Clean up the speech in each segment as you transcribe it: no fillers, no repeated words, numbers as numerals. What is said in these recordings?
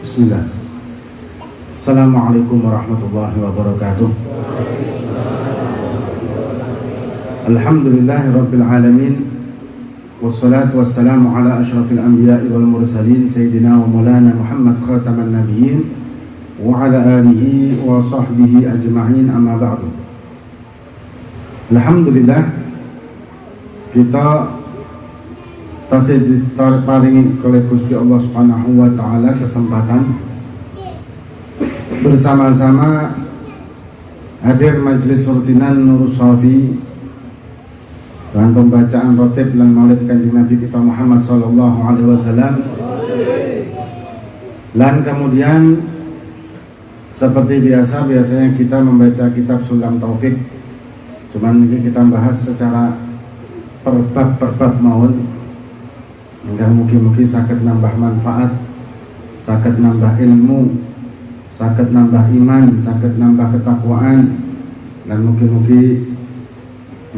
Bismillah. Assalamualaikum warahmatullahi wabarakatuh. Alhamdulillahi rabbil alamin. Wassalatu wassalamu ala ashrafil anbiya'i wal mursalin Sayyidina wa maulana Muhammad khataman nabiyyin wa ala alihi wa sahbihi ajma'in, amma ba'du. Alhamdulillah, kita tasih diparingi oleh Gusti Allah Subhanahu wa taala kesempatan bersama-sama hadir majelis rutinan Nurus Shafi dengan pembacaan rotib lan maulid Kanjeng Nabi kita Muhammad sallallahu alaihi wasallam. Dan kemudian seperti biasanya kita membaca kitab Sulam Taufik. Cuman ini kita bahas secara perbab mawon. Hingga mungkin sakit nambah manfaat, sakit nambah ilmu, sakit nambah iman, sakit nambah ketakwaan, dan mungkin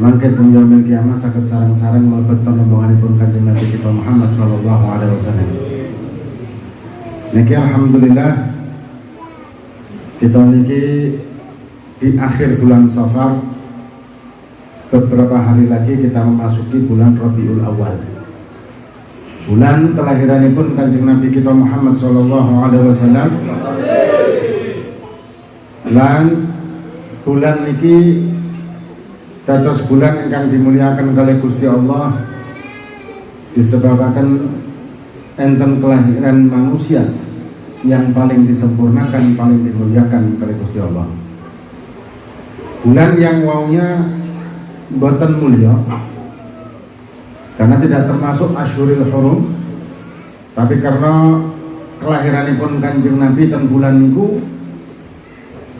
mangke teng yaumil kiamah sakit sarang-sarang mlebet rombonganipun Kanjeng Nabi kita Muhammad sallallahu alaihi wasallam. Niki alhamdulillah kita niki di akhir bulan Safar, beberapa hari lagi kita memasuki bulan Rabiul Awal. Bulan kelahiranipun Kanjeng Nabi kita Muhammad sallallahu alaihi wasallam. Lan bulan niki dados bulan ingkang dimuliakan kalih Gusti Allah disebabkan enten kelahiran manusia yang paling disempurnakan, paling dimuliakan kalih Gusti Allah. Bulan yang waunya boten mulya karena tidak termasuk Asyhurul Hurum, tapi karena kelahiranipun Kanjeng Nabi ten bulan niku,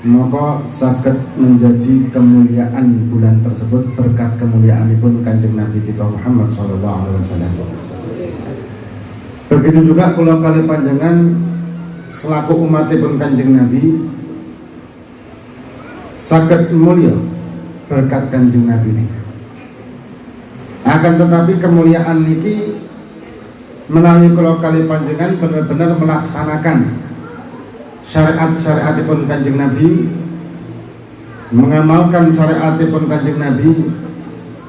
maka saged menjadi kemuliaan bulan tersebut berkat kemuliaanipun Kanjeng Nabi kita Muhammad sallallahu alaihi wasallam. Begitu juga kula kalih panjenengan selaku umatipun Kanjeng Nabi saged mulya berkat Kanjeng Nabi ini. Akan tetapi kemuliaan niki menawi kula kalih panjenengan benar-benar melaksanakan syariat-syariatipun Kanjeng Nabi, mengamalkan syariatipun Kanjeng Nabi,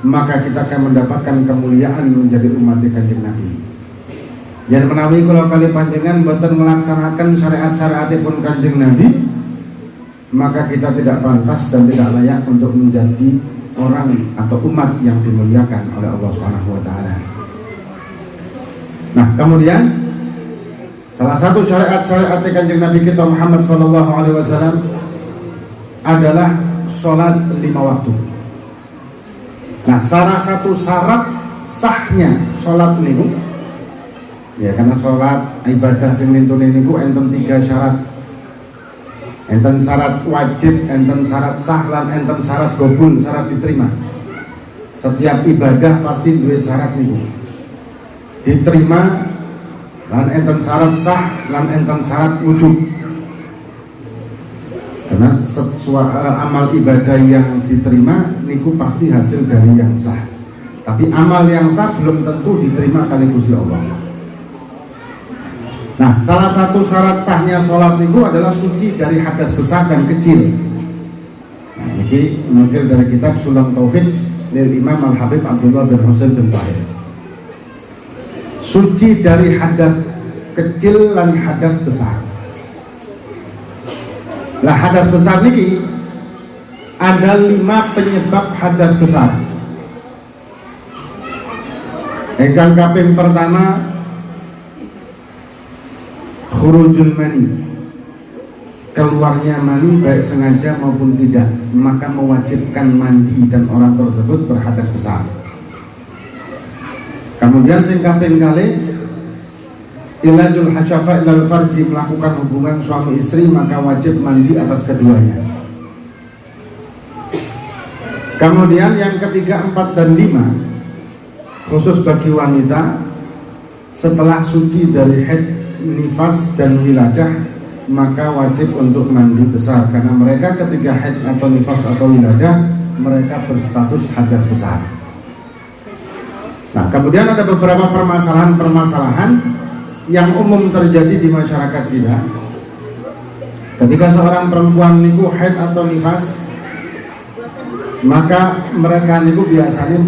maka kita akan mendapatkan kemuliaan menjadi umat Kanjeng Nabi. Yang menawi kula kalih panjenengan boten melaksanakan syariat-syariatipun Kanjeng Nabi, maka kita tidak pantas dan tidak layak untuk menjadi orang atau umat yang dimuliakan oleh Allah Subhanahu wa taala. Nah, kemudian salah satu syariat-syariat Kanjeng Nabi kita Muhammad sallallahu alaihi wasallam adalah sholat 5 waktu. Nah, salah satu syarat sahnya sholat niku, ya karena sholat ibadah sing nintune niku enten 3 syarat. Enten syarat wajib, enten syarat sah, lan enten syarat gobul, syarat diterima. Setiap ibadah pasti duwe syarat niku. Diterima, lan enten syarat sah, lan enten syarat wujub. Karena amal ibadah yang diterima niku pasti hasil dari yang sah. Tapi amal yang sah belum tentu diterima kali Gusti Allah. Nah, salah satu syarat sahnya sholat niku adalah suci dari hadas besar dan kecil. Nah, ini menukil dari kitab Sulam Taufik lil Imam Al-Habib Abdullah bin Husain bin Tahir. Suci dari hadas kecil dan hadas besar. Lah, hadas besar niki ada 5 penyebab hadas besar. Ingkang kaping pertama, khurujul mani, keluarnya mani baik sengaja maupun tidak, maka mewajibkan mandi dan orang tersebut berhadas besar. Kemudian sing kaping kalih, ilajul hasyafa ilal farji, melakukan hubungan suami istri maka wajib mandi atas keduanya. Kemudian yang ketiga, 4 dan 5, khusus bagi wanita setelah suci dari haid, nifas dan wiladah, maka wajib untuk mandi besar karena mereka ketika haid atau nifas atau wiladah mereka berstatus hadas besar. Nah, kemudian ada beberapa permasalahan-permasalahan yang umum terjadi di masyarakat kita. Ketika seorang perempuan niku haid atau nifas, maka mereka niku biasanya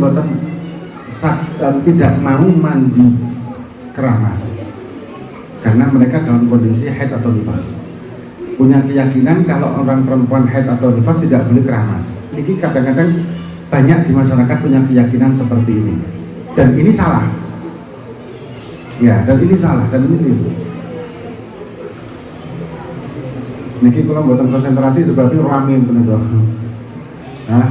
tidak mau mandi keramas karena mereka dalam kondisi haid atau nifas. Punya keyakinan kalau orang perempuan haid atau nifas tidak boleh keramas. Ini kadang-kadang banyak di masyarakat punya keyakinan seperti ini, dan ini salah. Ya, dan ini salah, dan ini keliru. Niki kalau buatan konsentrasi sebabnya ramin bener. Nah,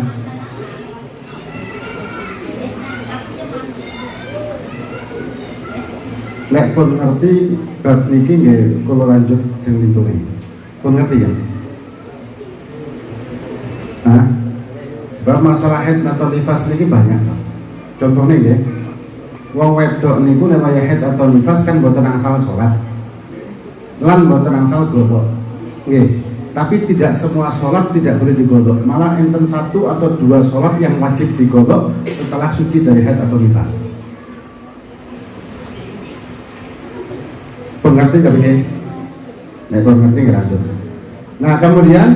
lek pun ngerti bab niki nggih kula lanjut sing lintune. Pun ngerti ya? Nah, sebab masalah haid atau nifas niki banyak. Contohnya nggih, wong wedok niku nek waya haid atau nifas kan boten angsal salat. Lan boten angsal globok. Nggih, tapi tidak semua sholat tidak boleh digodok. Malah enten 1 atau 2 sholat yang wajib digodok setelah suci dari haid atau nifas. Pengerti gak begini? Nek pengerti nggak lanjut. Nah, kemudian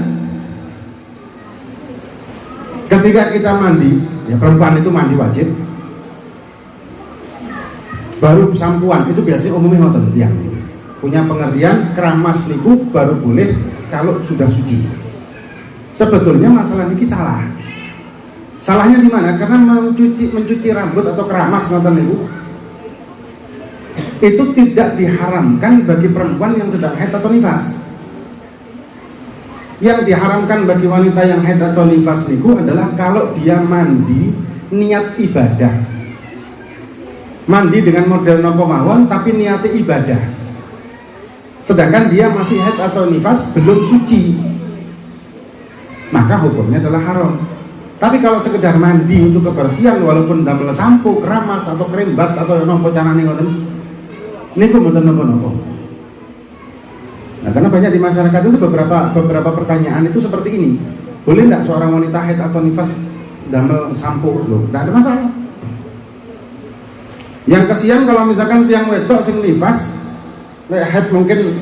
ketika kita mandi, ya perempuan itu mandi wajib. Baru sampuan itu biasanya umumnya ngoten tiyang. Punya pengertian keramas niku baru boleh kalau sudah suci. Sebetulnya masalah ini salah. Salahnya di mana? Karena mencuci rambut atau keramas ngoten niku itu tidak diharamkan bagi perempuan yang sedang haid atau nifas. Yang diharamkan bagi wanita yang haid atau nifas niku adalah kalau dia mandi niat ibadah. Mandi dengan model nopo mawon tapi niatnya ibadah. Sedangkan dia masih haid atau nifas belum suci, maka hukumnya adalah haram. Tapi kalau sekedar mandi untuk kebersihan walaupun damel sampo, keramas atau krembat atau nopo carane ngoten niku mboten nopo-nopo. Nah, karena banyak di masyarakat itu beberapa pertanyaan itu seperti ini. Boleh enggak seorang wanita haid atau nifas damel sampo? Loh, enggak ada masalah. Yang kesian kalau misalkan tiang wedok sing nifas haid mungkin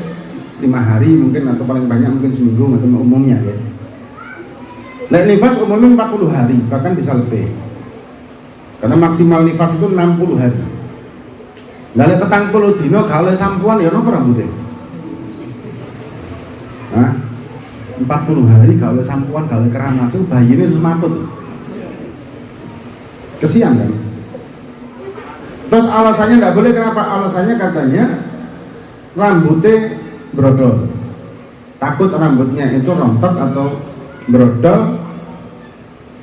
5 hari mungkin atau paling banyak mungkin seminggu atau umumnya ya. Lek nifas umumnya 40 hari bahkan bisa lebih. Karena maksimal nifas itu 60 hari. Lalu 40 dino kalau sampuan ya nopo rambutnya. Nah, 40 hari kalau sampuan kalau keramas itu bayi ini semaput. Kesian kan? Terus alasannya nggak boleh, kenapa? Alasannya katanya rambutnya brodol, takut rambutnya itu rontok atau brodol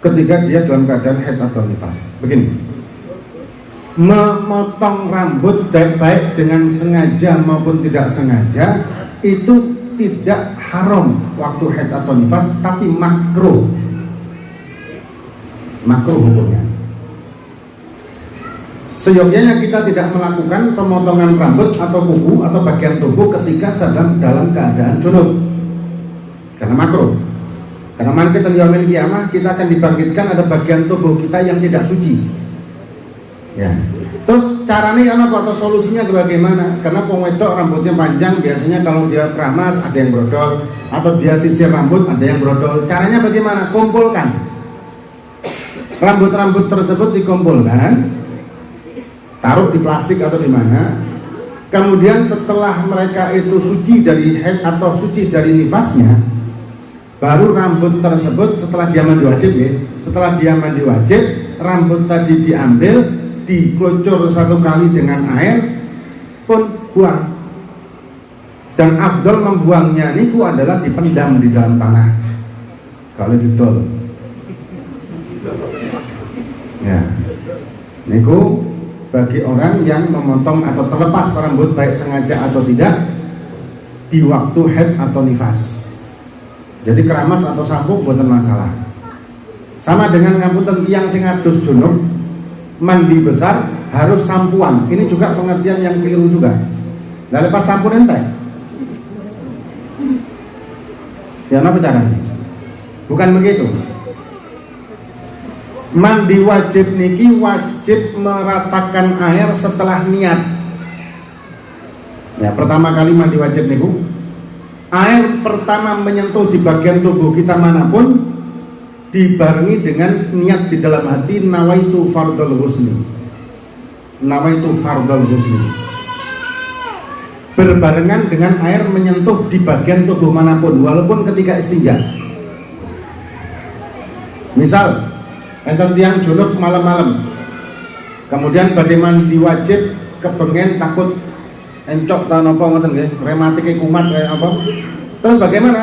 ketika dia dalam keadaan haid atau nifas. Begini, memotong rambut baik dengan sengaja maupun tidak sengaja itu tidak haram waktu haid atau nifas, tapi makruh hukumnya. Seyogyanya kita tidak melakukan pemotongan rambut atau kuku atau bagian tubuh ketika sedang dalam keadaan junub, karena makruh. Karena mangkit yaumil qiyamah kita akan dibangkitkan ada bagian tubuh kita yang tidak suci. Ya. Terus caranya apa atau solusinya bagaimana? Karena wong wedok rambutnya panjang biasanya kalau dia keramas ada yang brodol atau dia sisir rambut ada yang brodol. Caranya bagaimana? Kumpulkan. Rambut-rambut tersebut dikumpulkan, taruh di plastik atau di mana. Kemudian setelah mereka itu suci dari haid atau suci dari nifasnya, baru rambut tersebut setelah dia mandi wajib ya, setelah dia mandi wajib, rambut tadi diambil, dikucur 1 kali dengan air, pun buang. Dan afdal membuangnya niku adalah dipendam di dalam tanah. Kalau didol. Ya. Niku bagi orang yang memotong atau terlepas rambut baik sengaja atau tidak di waktu haid atau nifas. Jadi keramas atau sampo bukan masalah. Sama dengan ngapunten tiyang sing adus junub mandi besar harus sampuan. Ini juga pengertian yang keliru juga. Lalu pas sampun entek. Ya apa caranya? Bukan begitu. Mandi wajib niki wajib meratakan air setelah niat. Ya, pertama kali mandi wajib niku air pertama menyentuh di bagian tubuh kita manapun dibarengi dengan niat di dalam hati, nawaitu fardhul husni. Nawaitu fardhul husni. Berbarengan dengan air menyentuh di bagian tubuh manapun, walaupun ketika istinja. Misal enten tiang junub malam-malam, kemudian badhe mandi wajib kepengen takut encok ta napa ngoten nggih, rematike kumat kayak apa. Terus bagaimana?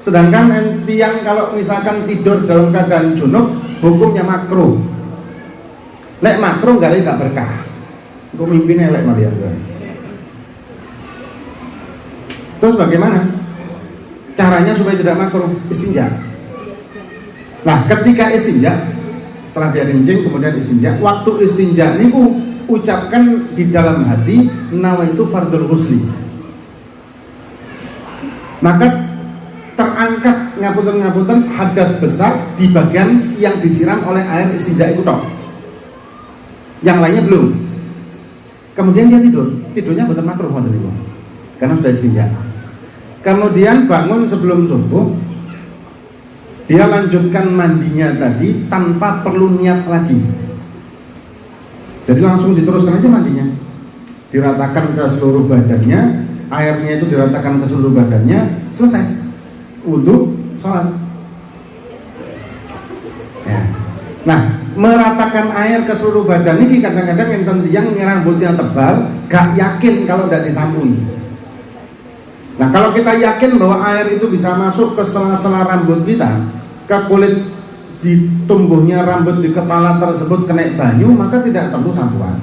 Sedangkan tiang kalau misalkan tidur dalam keadaan junub hukumnya makruh. Lek makruh gak berkah. Engko mimpine lek malian. Terus bagaimana? Caranya supaya tidak makruh, istinja. Nah, ketika istinja, setelah dia kencing kemudian istinja, waktu istinja niku ucapkan di dalam hati nawaitu fardhul husli. Maka terangkat ngapunten hadas besar di bagian yang disiram oleh air istinja itu toh. Yang lainnya belum. Kemudian dia tidurnya betul makruh karena sudah istinja. Kemudian bangun sebelum subuh, dia lanjutkan mandinya tadi tanpa perlu niat lagi. Jadi langsung diteruskan aja mandinya, diratakan ke seluruh badannya, airnya itu diratakan ke seluruh badannya, selesai, wudu, sholat. Ya. Nah, meratakan air ke seluruh badan ini kadang-kadang yang rambutnya tebal, gak yakin kalau tidak disampuni. Nah, kalau kita yakin bahwa air itu bisa masuk ke sela-sela rambut kita, ke kulit di tumbuhnya rambut di kepala tersebut kena banyu, maka tidak perlu sampoan.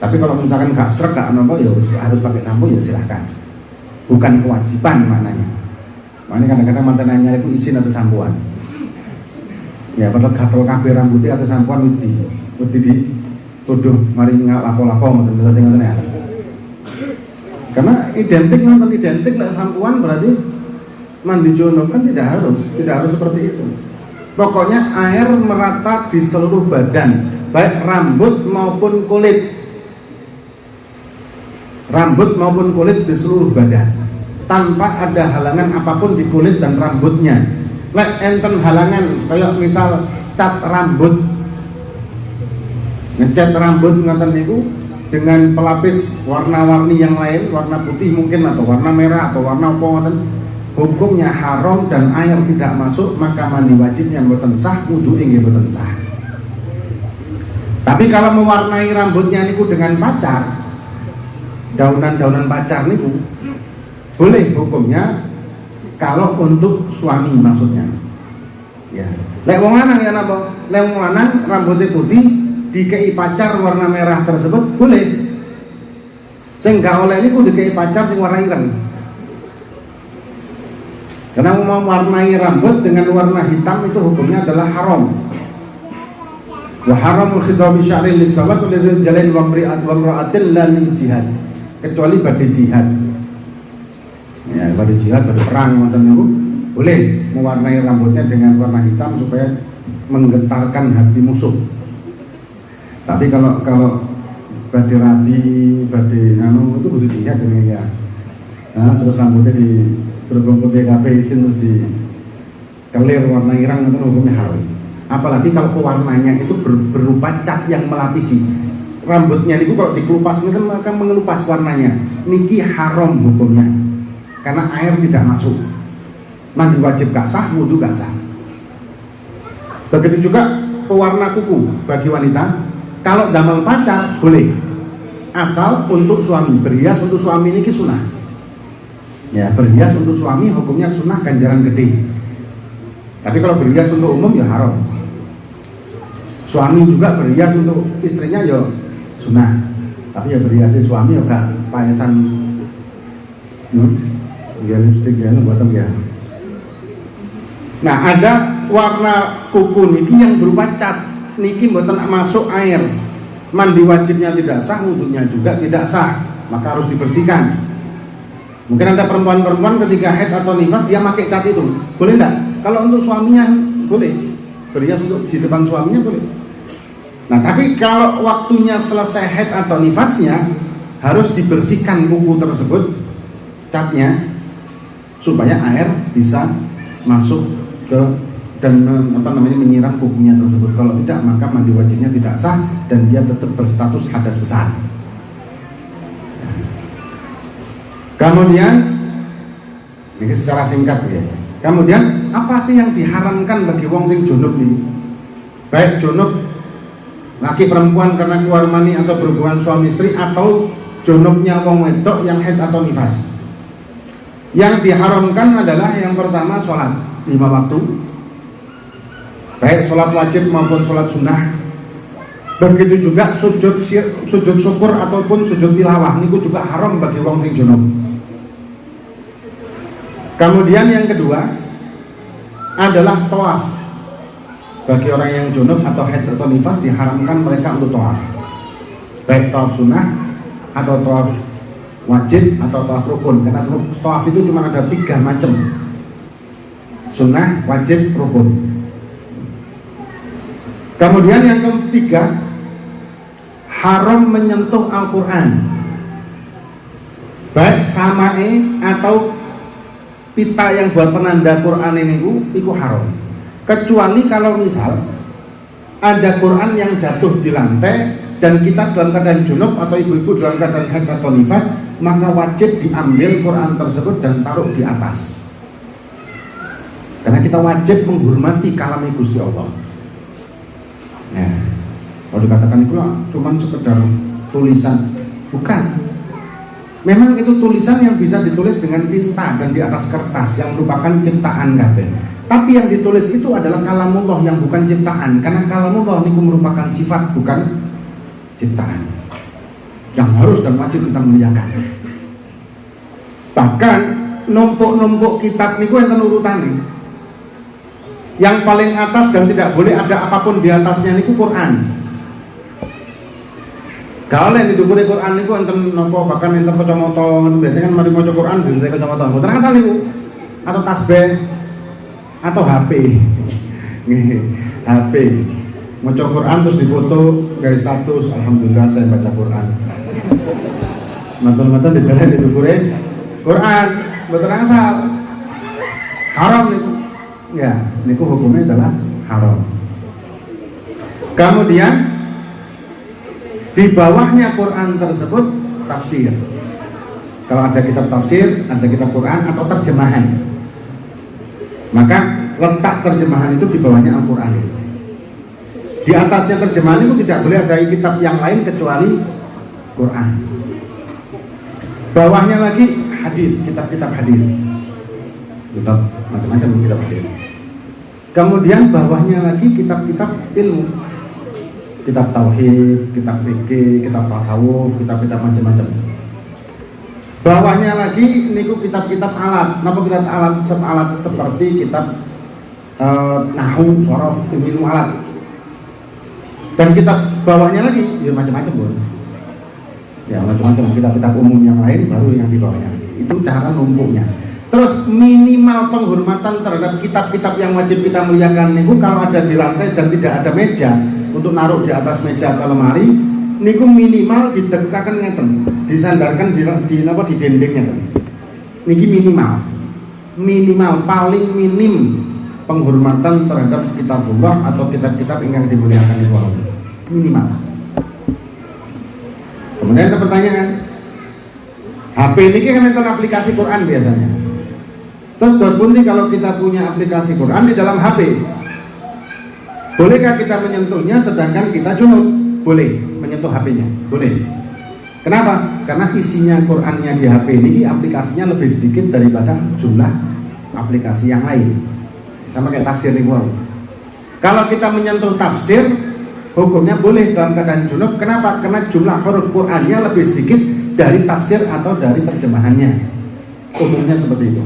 Tapi kalau misalkan gak srek gak apa ya harus pakai sampo ya silahkan. Bukan kewajiban maknanya. Makanya kadang-kadang mantananya itu izin atau sampoan. Ya padahal gatel kabeh rambutnya atau sampoan wedi dituduh mari lapo-lapo ngoten terus ngoten ya. Karena identik lah sampoan berarti mandi junub kan tidak harus seperti itu. Pokoknya air merata di seluruh badan, baik rambut maupun kulit. Rambut maupun kulit di seluruh badan, tanpa ada halangan apapun di kulit dan rambutnya. Lek enten halangan, kayak misal cat rambut, ngecat rambut ngoten niku dengan pelapis warna-warni yang lain, warna putih mungkin atau warna merah atau warna apa ngoten, hukumnya haram dan air tidak masuk, maka mandi wajibnya mboten sah, wudu nggih mboten sah. Tapi kalau mewarnai rambutnya niku dengan pacar, daunan-daunan pacar niku boleh hukumnya kalau untuk suami maksudnya. Ya. Lek wong lanang ya napa? Lek wong lanang rambutnya putih dikei pacar warna merah tersebut boleh. Sing gak oleh niku dikei pacar sing warna ireng. Karena mau mewarnai rambut dengan warna hitam itu hukumnya adalah haram. Wa haramul khidabi sya'ri lis-sawat lil jalin wa imra'atin la lil jihad. Kecuali pada jihad. Ya, pada jihad, pada perang ngoten niku boleh mewarnai rambutnya dengan warna hitam supaya menggetarkan hati musuh. Tapi kalau pada rabi, pada itu kudu jihad jenenge ya. Nah, terus rambutnya di berhubung putih kabeh isin terus di kelir warna irang itu hukumnya haram. Apalagi kalau pewarnanya itu berupa cat yang melapisi rambutnya niku, kalau dikelupas itu akan mengelupas warnanya. Niki haram hukumnya karena air tidak masuk. Mandi wajib gak sah, wudu gak sah. Begitu juga pewarna kuku bagi wanita, kalau damel pacar boleh, asal untuk suami. Berhias untuk suami niki sunah. Ya, berhias untuk suami hukumnya sunnah ganjaran gede. Tapi kalau berhias untuk umum ya haram. Suami juga berhias untuk istrinya ya sunnah. Tapi ya berhias suami ya gak payasan. Ya lipstik ya buatan ya. Nah, ada warna kuku niki yang berupa cat. Niki mboten masuk air. Mandi wajibnya tidak sah, wudunya juga tidak sah. Maka harus dibersihkan. Mungkin ada perempuan-perempuan ketika haid atau nifas dia pakai cat itu, boleh enggak? Kalau untuk suaminya boleh. berias untuk di depan suaminya boleh. Nah, tapi kalau waktunya selesai haid atau nifasnya, harus dibersihkan kuku tersebut, catnya, supaya air bisa masuk ke dan menyiram kukunya tersebut. Kalau tidak, maka mandi wajibnya tidak sah dan dia tetap berstatus hadas besar. Kemudian ini secara singkat ya. Kemudian apa sih yang diharamkan bagi wong sing junub ini? Baik junub laki perempuan karena keluar mani atau berhubungan suami istri, atau junubnya wong wedok yang haid atau nifas. Yang diharamkan adalah yang pertama sholat 5 waktu, baik sholat wajib maupun sholat sunnah. Begitu juga sujud syukur ataupun sujud tilawah, niku juga haram bagi wong sing junub. Kemudian yang kedua adalah tawaf. Bagi orang yang junub atau haid atau nifas diharamkan mereka untuk tawaf, baik tawaf sunnah atau tawaf wajib atau tawaf rukun. Karena tawaf itu cuma ada 3 macam: sunnah, wajib, rukun. Kemudian yang ketiga, haram menyentuh Al-Quran, baik samae atau pita yang buat penanda Quran ini itu haram. Kecuali kalau misal ada Quran yang jatuh di lantai dan kita dalam keadaan junub atau ibu-ibu dalam keadaan haid atau nifas, maka wajib diambil Quran tersebut dan taruh di atas. Karena kita wajib menghormati kalami Gusti Allah. Nah, kalau dikatakan itu cuma sekedar tulisan, bukan. Memang itu tulisan yang bisa ditulis dengan tinta dan di atas kertas yang merupakan ciptaan kabeh. Tapi yang ditulis itu adalah kalamullah yang bukan ciptaan, karena kalamullah itu merupakan sifat bukan ciptaan yang harus dan wajib kita muliakan. Bahkan numpuk-numpuk kitab niku enten urutane. Yang paling atas dan tidak boleh ada apapun di atasnya niku Quran. Kalau yang didukuri Quran niku enten nopo, bahkan enten kacamata, biasanya kan mari maca Quran dene kacamata. Mboten asal niku. Atau tasbih atau HP. HP. Maca Quran terus difoto gawe status, alhamdulillah saya baca Quran. Mantul-mantul di dalam didukuri Quran, mboten asal. Haram niku. Ya, niku hukumnya adalah haram. Kemudian di bawahnya Quran tersebut tafsir. Kalau ada kitab tafsir, ada kitab Quran atau terjemahan, maka letak terjemahan itu di bawahnya Al-Quran. Di atasnya terjemahan itu tidak boleh ada kitab yang lain kecuali Quran. Bawahnya lagi hadis, kitab-kitab hadis, kitab macam-macam kitab hadis. Kemudian bawahnya lagi kitab-kitab ilmu, kitab tauhid, kitab fikih, kitab tasawuf, kitab-kitab macam-macam. Bawahnya lagi niku kitab-kitab alat. Napa kitab alat? Alat seperti kitab nahwu, shorof, ilmu alat. Dan kitab bawahnya lagi ya macam-macam, Bu. Ya macam-macam kitab-kitab umum yang lain baru yang di bawahnya. Itu cara numpuknya. Terus minimal penghormatan terhadap kitab-kitab yang wajib kita muliakan niku kalau ada di lantai dan tidak ada meja untuk naruh di atas meja atau lemari, niku minimal didekakan ngeten, disandarkan di dindingnya ngeten. Niki minimal paling minim penghormatan terhadap kitabullah atau kitab-kitab yang dimuliakan itu minimal. Kemudian ada pertanyaan, HP ini kan enten aplikasi Quran biasanya. Terus bunti kalau kita punya aplikasi Quran di dalam HP, bolehkah kita menyentuhnya sedangkan kita junub? Boleh menyentuh HP-nya, boleh. Kenapa? Karena isinya Qurannya di HP ini aplikasinya lebih sedikit daripada jumlah aplikasi yang lain. Sama kayak tafsir nih, wow. Kalau kita menyentuh tafsir, hukumnya boleh dalam keadaan junub. Kenapa? Karena jumlah huruf Qurannya lebih sedikit dari tafsir atau dari terjemahannya. Umumnya seperti itu.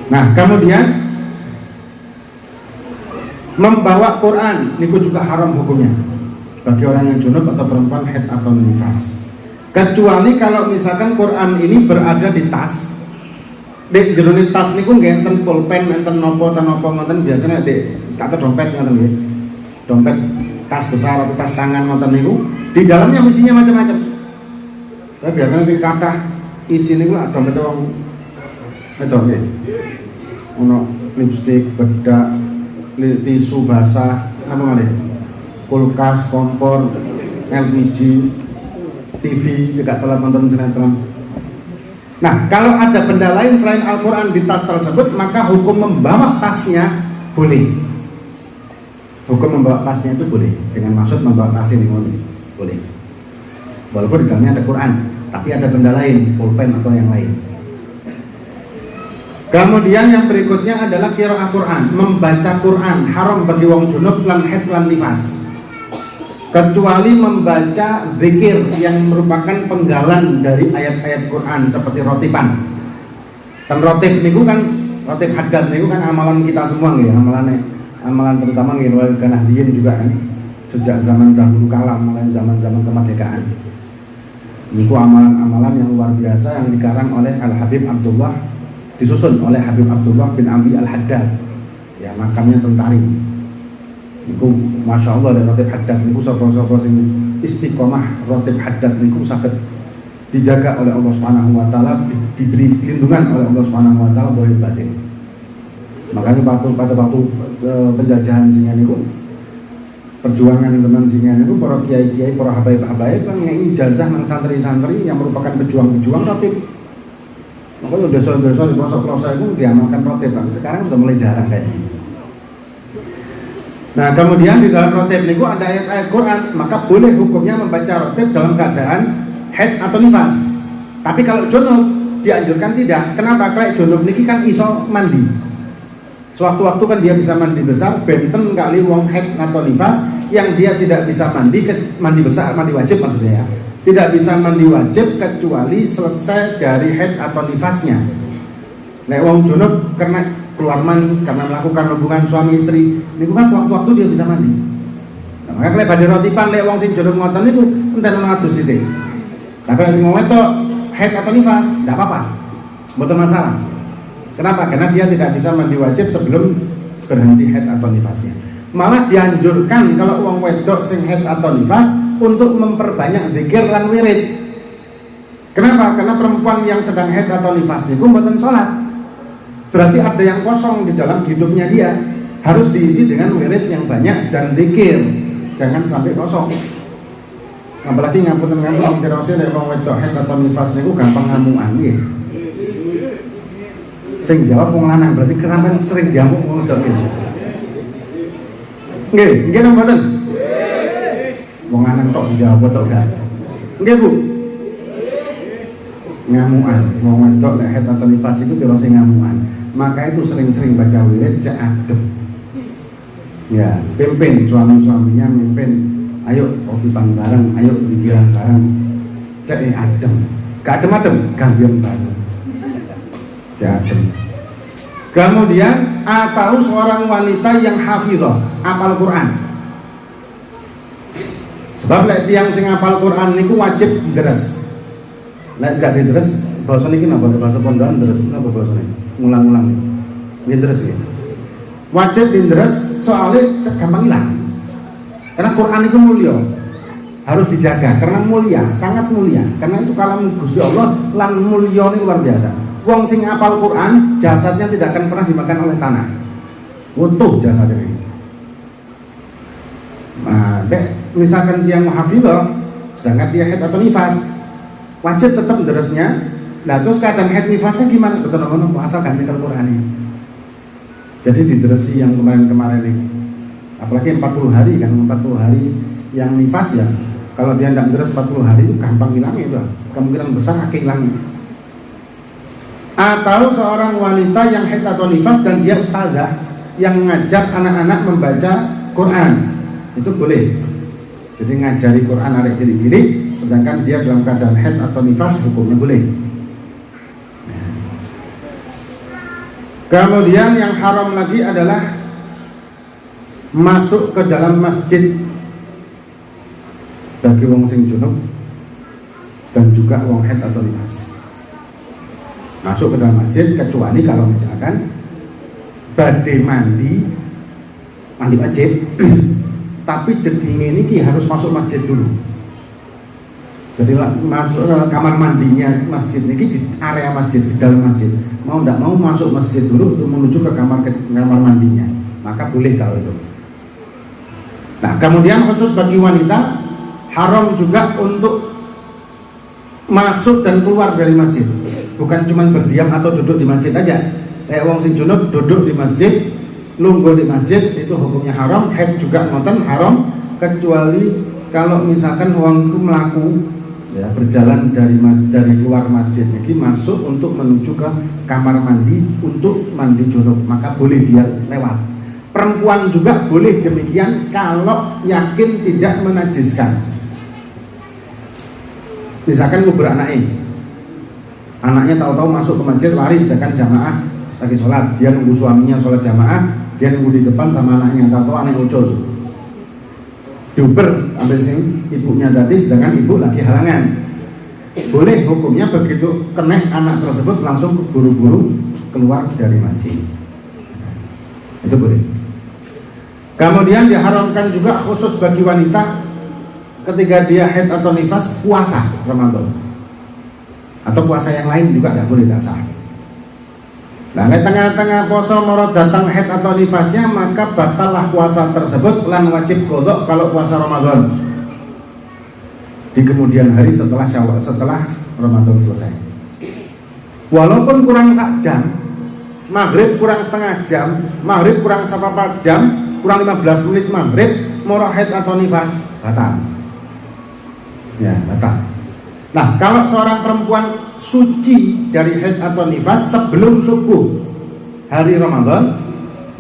Nah, kemudian membawa Quran niku juga haram hukumnya bagi orang yang junub atau perempuan haid atau nifas. Kecuali kalau misalkan Quran ini berada di tas Dek jerone tas niku nggih enten pulpen, enten napa ngoten biasanya dek kata dompet ngoten nggih. Dompet tas besar atau tas tangan ngoten niku, di dalamnya isinya macam-macam. Saya biasanya sing kathah isi niku lak dompet wong wedok nggih. Ono lipstik, bedak, tisu basah, apa malih? Kulkas, kompor, LPG, TV, juga telah nonton sinetron. Nah, kalau ada benda lain selain Al-Quran di tas tersebut, maka hukum membawa tasnya boleh. Hukum membawa tasnya itu boleh. Dengan maksud membawa tas ini boleh. Walaupun di dalamnya ada Quran, tapi ada benda lain, pulpen atau yang lain. Kemudian yang berikutnya adalah qiraah Quran, membaca Quran haram bagi wong junub lan haid lan nifas. Kecuali membaca zikir yang merupakan penggalan dari ayat-ayat Quran seperti rotiban. Dan rotib niku kan, rotib haddad niku kan amalan kita semua nggih, amalan terutama nggih Nahdliyin juga kan. Sejak zaman dahulu kala, mulai zaman-zaman kemerdekaan. Niku amalan-amalan yang luar biasa yang dikarang oleh Al-Habib Abdullah, disusun oleh Habib Abdullah bin Abi Al-Haddad. Ya, makamnya Tentari. Niku masya Allah dari rotib haddad niku sapa-sapa sing istiqomah rotib haddad niku saged dijaga oleh Allah Subhanahu wa taala, diberi perlindungan oleh Allah Subhanahu wa taala zahir batin. Makanya pada waktu penjajahan singa niku, perjuangan zaman singa niku, para kiai-kiai, para habaib-habaib kan ngei ijazah nang santri-santri yang merupakan pejuang-pejuang rotib. Makanya desa-desa di pelosok-pelosok itu diamalkan rotib, tapi sekarang sudah mulai jarang kayaknya. Nah, kemudian di dalam rotib niku ada ayat-ayat Quran, maka boleh hukumnya membaca rotib dalam keadaan haid atau nifas. Tapi kalau junub dianjurkan tidak. Kenapa? Kalau junub niki kan iso mandi. Sewaktu-waktu kan dia bisa mandi besar, benten kali wong haid atau nifas yang dia tidak bisa mandi besar, mandi wajib maksudnya ya. Tidak bisa mandi wajib kecuali selesai dari haid atau nifasnya. Nek wong junub karena keluar mani karena melakukan hubungan suami istri, niku kan sewaktu-waktu dia bisa mandi. Nah, maka kalau badhe rotipan lek wong sing junub ngoten niku enten ana adus sisih. Tapi sing wong wedok haid atau nifas, enggak apa-apa. Mboten masalah. Kenapa? Karena dia tidak bisa mandi wajib sebelum berhenti haid atau nifasnya. Malah dianjurkan kalau wong wedok sing haid atau nifas untuk memperbanyak zikir lan wirid. Kenapa? Karena perempuan yang sedang haid atau nifas niku mboten salat. Berarti ada yang kosong di dalam hidupnya dia, harus diisi dengan wirid yang banyak dan zikir. Jangan sampai kosong. Apalagi ngapunten-ngapunten kira-kira nek wong wedok haid atau nifas niku gampang ngamukan nggih. Sing jawab wong lanang, berarti sampean sering diamuk wong wedok iki. Nggih napa mboten? Wong lanang tok sing jawab tok gak. Nggih Bu. Ngamukan, wong wedok nek haid atau nifas iku terus sing ngamukan. Maka itu sering-sering baca wirid cek adem. Ya, pimpin suami-suaminya, mimpin, ayo rotiban bareng, ayo digiran bareng, cek adem. Gak adem-adem, gambian bareng. Cek adem. Kemudian atau seorang wanita yang hafizah, hafal Quran. Sebab lek tiyang sing hafal Quran niku wajib deres. Lek gak didres, bahasa niki napa bahasa pondokan deres napa bahasa niki? Ngulang-ngulang nih, deres ya. Wajib didres soalnya gampang hilang. Karena Quran itu mulia, harus dijaga karena mulia, sangat mulia. Karena itu kalam Gusti Allah lan mulia ini luar biasa. Wong sing apal Quran jasadnya tidak akan pernah dimakan oleh tanah, utuh jasadnya. Nah, misalkan dia muhafizah, sedangkan dia haid atau nifas, wajib tetap deresnya. Nah terus keadaan haid nifasnya gimana? Betul-betul asal ganti Al-Quran ini. Jadi dideresi yang kemarin-kemarin ini. Apalagi 40 hari kan, 40 hari yang nifas ya. Kalau dia tidak deres 40 hari itu gampang hilangnya itu. Kemungkinan besar akan hilangnya. Atau seorang wanita yang haid atau nifas dan dia ustazah yang ngajak anak-anak membaca Quran. Itu boleh. Jadi ngajari Quran anak cilik-cilik, sedangkan dia dalam keadaan haid atau nifas hukumnya boleh. Kemudian yang haram lagi adalah masuk ke dalam masjid bagi wong sing junub dan juga wong haid atau nifas. masuk ke dalam masjid, kecuali kalau misalkan badhe mandi wajib tapi jedinge niki harus masuk masjid dulu. Jadi masuk kamar mandinya masjid niki di area masjid, di dalam masjid. Mau tidak mau masuk masjid dulu untuk menuju ke kamar mandinya, maka boleh kalau itu. Nah, kemudian khusus bagi wanita haram juga untuk masuk dan keluar dari masjid. Bukan cuma berdiam atau duduk di masjid aja. Wong sing junub duduk di masjid, lungguh di masjid, itu hukumnya haram. Haid juga ngoten haram, kecuali kalau misalkan wong itu melaku ya, berjalan dari luar masjid ini masuk untuk menuju ke kamar mandi untuk mandi junub, maka boleh dia lewat. Perempuan juga boleh demikian kalau yakin tidak menajiskan. Misalkan ngubur anaknya tahu-tahu masuk ke masjid lari, sedangkan jamaah lagi sholat, dia nunggu suaminya sholat jamaah, dia nunggu di depan sama anaknya, tahu-tahu anak ucul diuber ambil sing ibunya tadi, sedangkan ibu lagi halangan. Boleh hukumnya begitu kena anak tersebut langsung buru-buru keluar dari masjid, itu boleh. Kemudian diharamkan juga khusus bagi wanita ketika dia haid atau nifas puasa Ramadan atau puasa yang lain juga tidak boleh, tidak sah. Nah, di tengah-tengah poso moro datang haid atau nifasnya, maka batallah puasa tersebut lan wajib qadha kalau puasa Ramadan di kemudian hari setelah Syawal, setelah Ramadan selesai. Walaupun kurang sak jam, maghrib kurang setengah jam, maghrib kurang seperempat jam, kurang 15 menit maghrib, moro haid atau nifas batal. Ya, batal. Nah, kalau seorang perempuan suci dari haid atau nifas sebelum subuh hari Ramadan,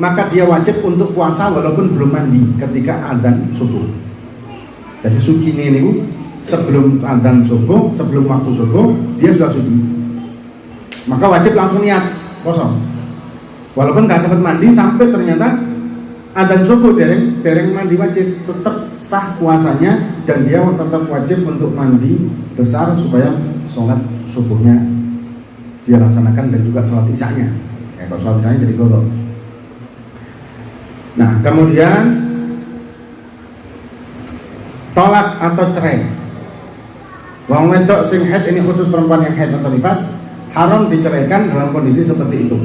maka dia wajib untuk puasa walaupun belum mandi ketika adzan subuh. Jadi suci ini sebelum adzan subuh, sebelum waktu subuh dia sudah suci, maka wajib langsung niat kosong. Walaupun nggak sempat mandi sampai ternyata adzan subuh, dereng mandi, wajib tetap sah puasanya dan dia tetap wajib untuk mandi besar supaya sholat subuhnya dia laksanakan dan juga sholat isyanya. Kalau sholat isyanya jadi qadha. Nah, kemudian tolak atau cerai. Wong wedok sing haid, ini khusus perempuan yang haid atau nifas, haram diceraikan dalam kondisi seperti itu.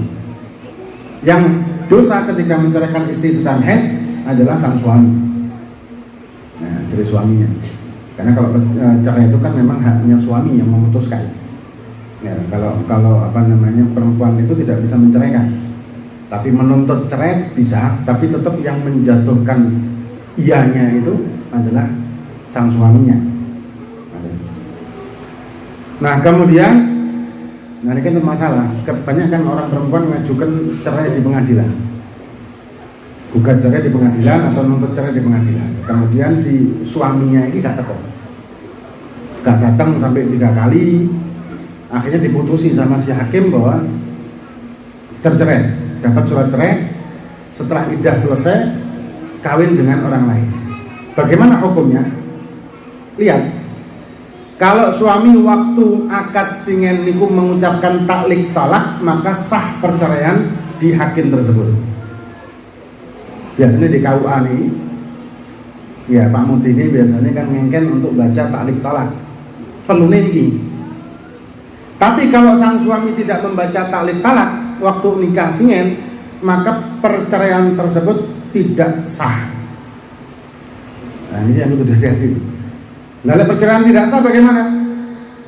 Yang dosa ketika menceraikan istri sedang haid adalah sang suami. Nah, jadi suaminya. Karena kalau cerai itu kan memang haknya suami yang memutuskan. Ya, kalau perempuan itu tidak bisa menceraikan. Tapi menuntut cerai bisa, tapi tetap yang menjatuhkan ianya itu adalah sang suaminya. Nah, kemudian ini kan masalah. Kebanyakan orang perempuan mengajukan cerai di pengadilan. Gugat cerai di pengadilan atau nuntut cerai di pengadilan. Kemudian si suaminya ini gak datang sampai 3 kali. Akhirnya diputusi sama si hakim bahwa tercerai, dapat surat cerai. Setelah iddah selesai, kawin dengan orang lain. Bagaimana hukumnya? Lihat, kalau suami waktu akad singen niku mengucapkan taklik talak, maka sah perceraian di hakim tersebut. Biasanya di KUA nih, ya Pak Mudi ini biasanya kan ngengken untuk baca taklik talak. Perlu nih. Tapi kalau sang suami tidak membaca taklik talak waktu nikah singen, maka perceraian tersebut tidak sah. Nah, ini yang perlu hati-hati. Lalu perceraian tidak sah bagaimana?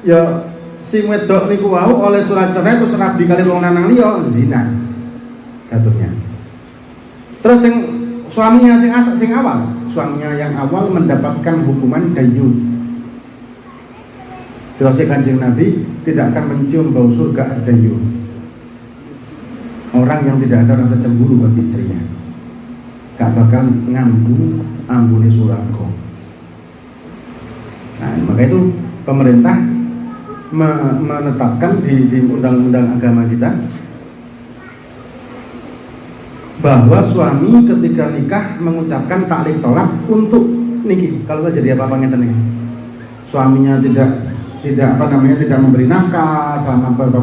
Ya si wedok niku wau oleh surat cerai terus rabi kali wong lanang liya, zina jatuhnya. Terus yang suaminya sing awal, suaminya yang awal mendapatkan hukuman dayus. Terus Kanjeng Nabi tidak akan mencium bau surga ad-dayus. Orang yang tidak ada rasa cemburu bagi istrinya, gak bakal ngambu ambune surga. Nah, maka itu pemerintah menetapkan di undang-undang agama kita bahwa suami ketika nikah mengucapkan taklik tolak untuk niki. Kalau terjadi apa-apa ngeten niki, suaminya tidak tidak tidak memberi nafkah selama berapa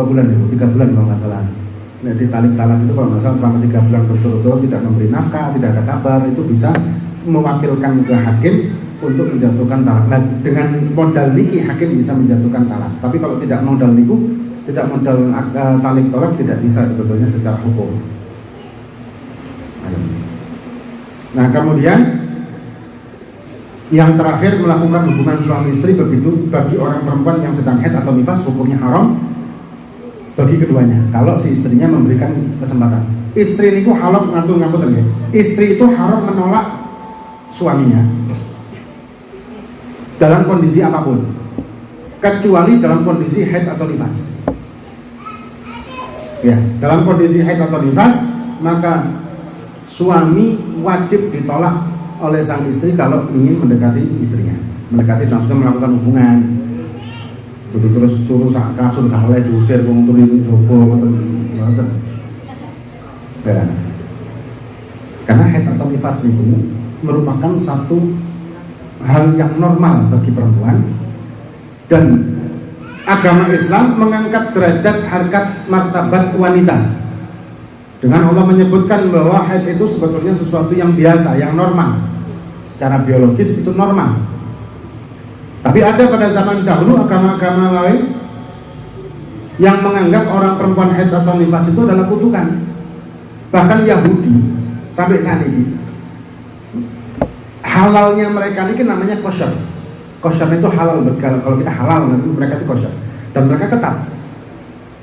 bulan itu 3 bulan kalau nggak salah. Nah, di talak itu kalau nggak salah selama 3 bulan berturut-turut tidak memberi nafkah, tidak ada kabar, itu bisa mewakilkan ke hakim untuk menjatuhkan talak. Nah, dengan modal niki hakim bisa menjatuhkan talak. Tapi kalau tidak modal niku, tidak modal talik tolak, tidak bisa sebetulnya secara hukum. Nah, kemudian yang terakhir, melakukan hubungan suami istri begitu bagi orang perempuan yang sedang haid atau nifas, hukumnya haram bagi keduanya kalau si istrinya memberikan kesempatan. Istri niku haram ngatur-ngatur ya. Istri itu haram menolak suaminya dalam kondisi apapun, kecuali dalam kondisi haid atau nifas. Ya, dalam kondisi haid atau nifas, maka suami wajib ditolak oleh sang istri kalau ingin mendekati istrinya, mendekati maksudnya melakukan hubungan. Terus kasur gak oleh diusir, turun jopo, ya. Karena haid atau nifas itu merupakan satu hal yang normal bagi perempuan, dan agama Islam mengangkat derajat harkat martabat wanita dengan Allah menyebutkan bahwa haid itu sebetulnya sesuatu yang biasa, yang normal, secara biologis itu normal. Tapi ada pada zaman dahulu agama-agama lain yang menganggap orang perempuan haid atau nifas itu adalah kutukan. Bahkan Yahudi sampai saat ini halalnya mereka ini namanya kosher. Kosher itu halal, kalau kita halal mereka itu kosher. Dan mereka ketat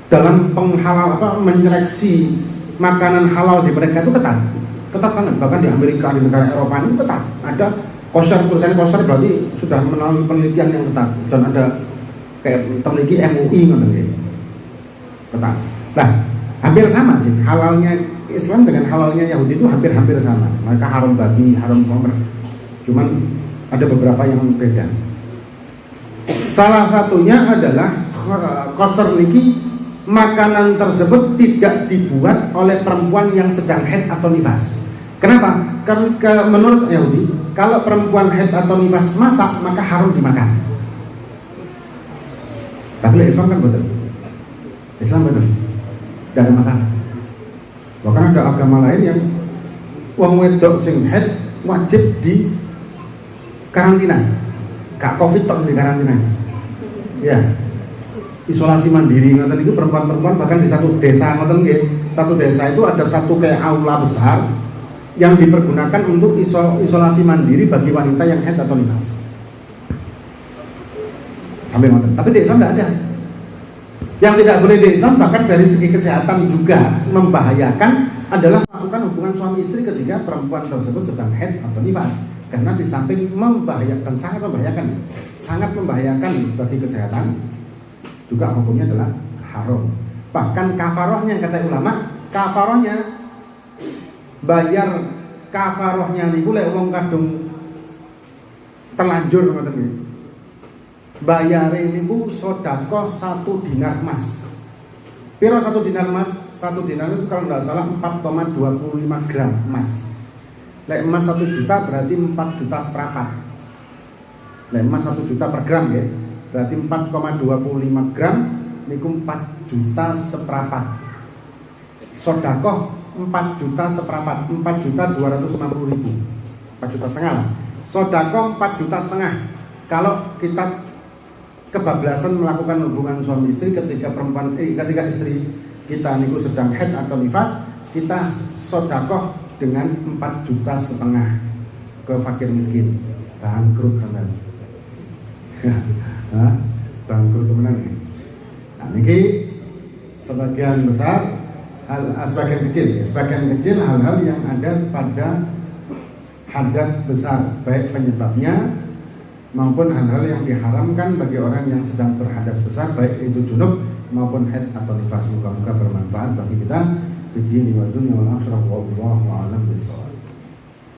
dalam menyeleksi makanan halal di mereka itu ketat banget. Bahkan di Amerika, di negara Eropa itu ketat. Ada kosher, tulisannya kosher berarti sudah melalui penelitian yang ketat, dan ada kayak peneliti MUI gitu. Ketat. Nah, hampir sama sih halalnya Islam dengan halalnya Yahudi itu hampir sama. Mereka haram babi, haram khamr. Cuman ada beberapa yang beda. Salah satunya adalah kosher niki, makanan tersebut tidak dibuat oleh perempuan yang sedang haid atau nifas. Kenapa? Karena menurut Yahudi, kalau perempuan haid atau nifas masak, maka haram dimakan. Tapi Islam kan betul. Islam betul, tidak ada masalah. Bahkan ada agama lain yang wong wedok sing haid wajib di karantina. Kak Covid tok di karantina. Ya. Isolasi mandiri ngoten itu perempuan-perempuan, bahkan di satu desa ngoten nggih. Satu desa itu ada satu kayak aula besar yang dipergunakan untuk isolasi mandiri bagi wanita yang haid atau nifas. Sampai ngoten. Tapi di Islam tidak ada. Yang tidak boleh di Islam bahkan dari segi kesehatan juga membahayakan adalah melakukan hubungan suami istri ketika perempuan tersebut sedang haid atau nifas. Karena di samping membahayakan, sangat membahayakan bagi kesehatan, juga hukumnya adalah haram. Bahkan kafarohnya, kata ulama, kafarohnya bayar kafarohnya niku lek wong kadung terlanjur ngoten nggih. Bayare niku sedekah 1 dinar emas. Piro 1 dinar emas? 1 dinar itu kalau tidak salah 4,25 gram emas. Lek emas 1 juta berarti 4 juta seperempat. Lek emas 1 juta per gram ya, berarti 4,25 gram niku 4 juta seperempat. Sedekah 4 juta seperempat, 4 juta 250 ribu, 4 juta setengah lah. Sedekah 4 juta setengah. Kalau kita kebablasan melakukan hubungan suami istri ketika ketika istri kita niku sedang haid atau nifas, kita sedekah dengan 4 juta setengah ke fakir miskin. Bangkrut sampean. Bangkrut temenan. Nah, niki sebagian besar sebagian kecil hal-hal yang ada pada hadat besar, baik penyebabnya maupun hal-hal yang diharamkan bagi orang yang sedang berhadas besar, baik itu junub maupun haid atau nifas. Moga-moga bermanfaat bagi kita di dunia wal akhirah. Wallahu a'lam bishawab.